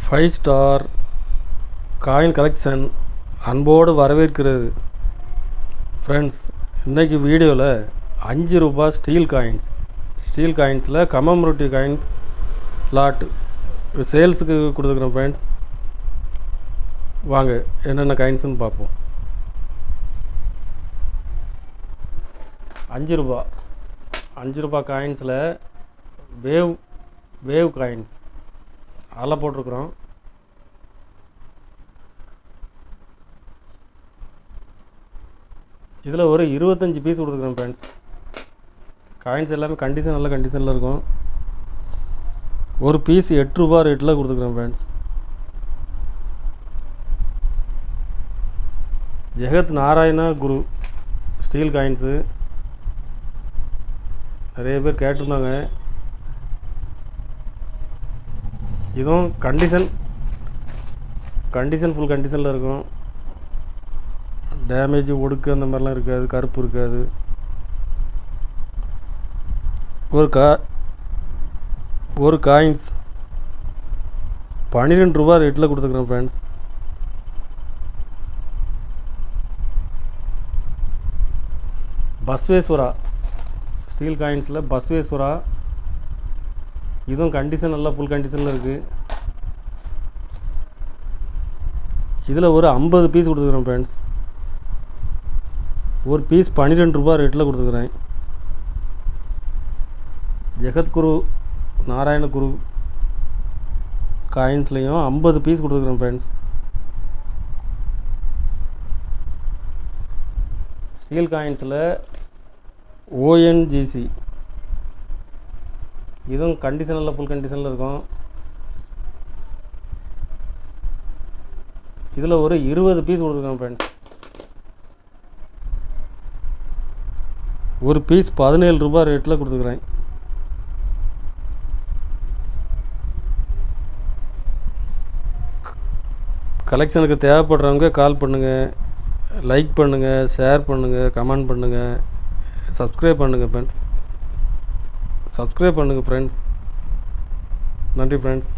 Five star coin collection அன்போடு வரவேற்கிறது. Friends, இன்றைக்கி வீடியோவில் 5 ரூபாய் ஸ்டீல் காயின்ஸில் கமமரேட்டிவ் காயின்ஸ் லாட் சேல்ஸுக்கு கொடுத்துருக்குறேன். ஃப்ரெண்ட்ஸ், வாங்க என்னென்ன காயின்ஸ்னு பார்ப்போம். 5 ரூபாய் காயின்ஸில் வேவ் காயின்ஸ் அதெல்லாம் போட்டிருக்குறோம். இதில் ஒரு 25 பீஸ் கொடுத்துருக்குறோம். ஃப்ரெண்ட்ஸ், காயின்ஸ் எல்லாமே நல்ல கண்டிஷனில் இருக்கும். ஒரு பீஸ் 8 ரூபாய் ரேட்டில் கொடுத்துருக்குறோம். ஃப்ரெண்ட்ஸ், ஜெகத் நாராயணா குரு ஸ்டீல் காயின்ஸு நிறைய பேர் கேட்டிருந்தாங்க. இதுவும் கண்டிஷன் ஃபுல் கண்டிஷனில் இருக்கும். டேமேஜ் ஒடுக்கு அந்த மாதிரிலாம் இருக்காது, கருப்பு இருக்காது. ஒரு காயின்ஸ் 12 ரூபாய் ரேட்டில் கொடுத்துருக்குறோம். ஃப்ரெண்ட்ஸ், பஸ்வேஸ்வரா ஸ்டீல் காயின்ஸில் பஸ்வேஸ்வரா இதுவும் கண்டிஷன் நல்லா ஃபுல் கண்டிஷனில் இருக்குது. இதில் ஒரு 50 பீஸ் கொடுத்துருக்குறேன். ஃப்ரெண்ட்ஸ், ஒரு பீஸ் 12 ரூபாய் ரேட்டில் கொடுத்துருக்குறேன். ஜெகத்குரு நாராயண குரு காயின்ஸ்லேயும் 50 பீஸ் கொடுத்துருக்குறேன். ஃப்ரெண்ட்ஸ், ஸ்டீல் காயின்ஸில் ONGC இதுவும் கண்டிஷனில் ஃபுல் கண்டிஷனில் இருக்கும். இதில் ஒரு 20 பீஸ் கொடுத்துருக்கோம். ஃப்ரெண்ட்ஸ், ஒரு பீஸ் 17 ரூபாய் ரேட்டில் கொடுத்துருக்குறேன். கலெக்ஷனுக்கு தேவைப்படுறவங்க கால் பண்ணுங்கள், லைக் பண்ணுங்கள், ஷேர் பண்ணுங்கள், கமெண்ட் பண்ணுங்கள், சப்ஸ்கிரைப் பண்ணுங்கள். ஃப்ரெண்ட்ஸ், நன்றி ஃப்ரெண்ட்ஸ்.